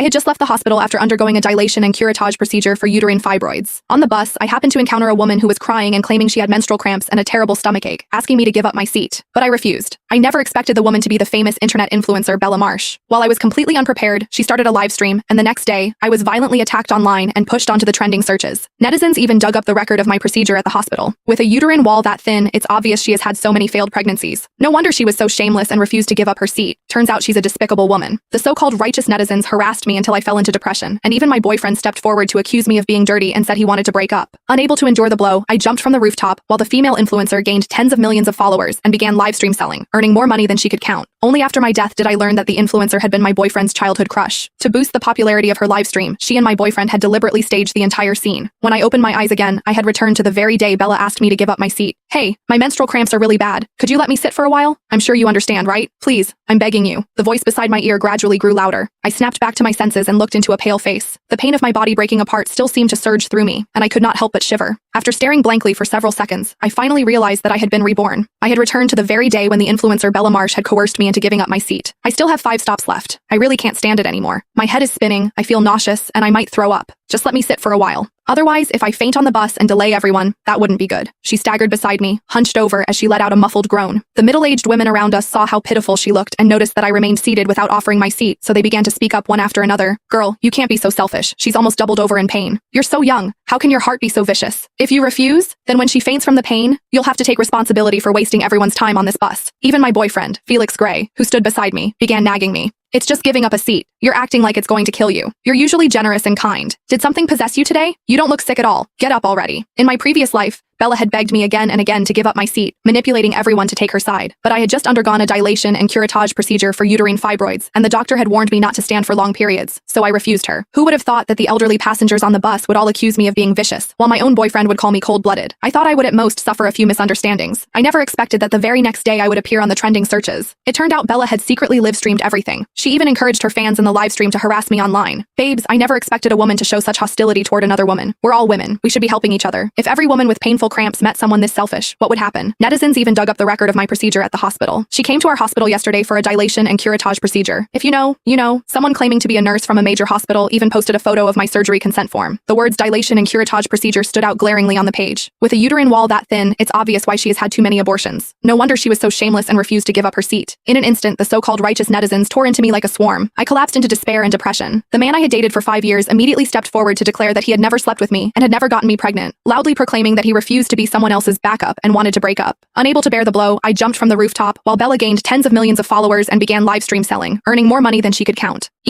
I had just left the hospital after undergoing a dilation and curettage procedure for uterine fibroids. On the bus, I happened to encounter a woman who was crying and claiming she had menstrual cramps and a terrible stomachache, asking me to give up my seat. But I refused. I never expected the woman to be the famous internet influencer Bella Marsh. While I was completely unprepared, she started a live stream, and the next day, I was violently attacked online and pushed onto the trending searches. Netizens even dug up the record of my procedure at the hospital. With a uterine wall that thin, it's obvious she has had so many failed pregnancies. No wonder she was so shameless and refused to give up her seat. Turns out she's a despicable woman. The so-called righteous netizens harassed me until I fell into depression, and even my boyfriend stepped forward to accuse me of being dirty and said he wanted to break up. Unable to endure the blow, I jumped from the rooftop, while the female influencer gained tens of millions of followers and began live stream selling, earning more money than she could count. Only after my death did I learn that the influencer had been my boyfriend's childhood crush. To boost the popularity of her live stream, she and my boyfriend had deliberately staged the entire scene. When I opened my eyes again, I had returned to the very day Bella asked me to give up my seat. "Hey, my menstrual cramps are really bad. Could you let me sit for a while? I'm sure you understand, right? Please, I'm begging you." The voice beside my ear gradually grew louder. I snapped back to my senses and looked into a pale face. The pain of my body breaking apart still seemed to surge through me, and I could not help but shiver. After staring blankly for several seconds, I finally realized that I had been reborn. I had returned to the very day when the influencer Bella Marsh had coerced me into giving up my seat. I still have 5 stops left. I really can't stand it anymore. My head is spinning, I feel nauseous, and I might throw up. Just let me sit for a while. Otherwise, if I faint on the bus and delay everyone, that wouldn't be good. She staggered beside me, hunched over as she let out a muffled groan. The middle-aged women around us saw how pitiful she looked and noticed that I remained seated without offering my seat, so they began to speak up one after another. "Girl, you can't be so selfish. She's almost doubled over in pain. You're so young. How can your heart be so vicious? If you refuse, then when she faints from the pain, you'll have to take responsibility for wasting everyone's time on this bus." Even my boyfriend, Felix Gray, who stood beside me, began nagging me. "It's just giving up a seat. You're acting like it's going to kill you. You're usually generous and kind. Did something possess you today? You don't look sick at all. Get up already." In my previous life, Bella had begged me again and again to give up my seat, manipulating everyone to take her side. But I had just undergone a dilation and curettage procedure for uterine fibroids, and the doctor had warned me not to stand for long periods, so I refused her. Who would have thought that the elderly passengers on the bus would all accuse me of being vicious, while my own boyfriend would call me cold-blooded? I thought I would at most suffer a few misunderstandings. I never expected that the very next day I would appear on the trending searches. It turned out Bella had secretly live-streamed everything. She even encouraged her fans in the live stream to harass me online. Babes, I never expected a woman to show such hostility toward another woman. We're all women. We should be helping each other. If every woman with painful cramps met someone this selfish, what would happen? Netizens even dug up the record of my procedure at the hospital. She came to our hospital yesterday for a dilation and curettage procedure. If you know, you know. Someone claiming to be a nurse from a major hospital even posted a photo of my surgery consent form. The words dilation and curettage procedure stood out glaringly on the page. With a uterine wall that thin, it's obvious why she has had too many abortions. No wonder she was so shameless and refused to give up her seat. In an instant, the so-called righteous netizens tore into me like a swarm. I collapsed into despair and depression. The man I had dated for 5 years immediately stepped forward to declare that he had never slept with me and had never gotten me pregnant, loudly proclaiming that he refused to be someone else's backup and wanted to break up. Unable to bear the blow, I jumped from the rooftop, while Bella gained tens of millions of followers and began live stream selling, earning more money than she could count.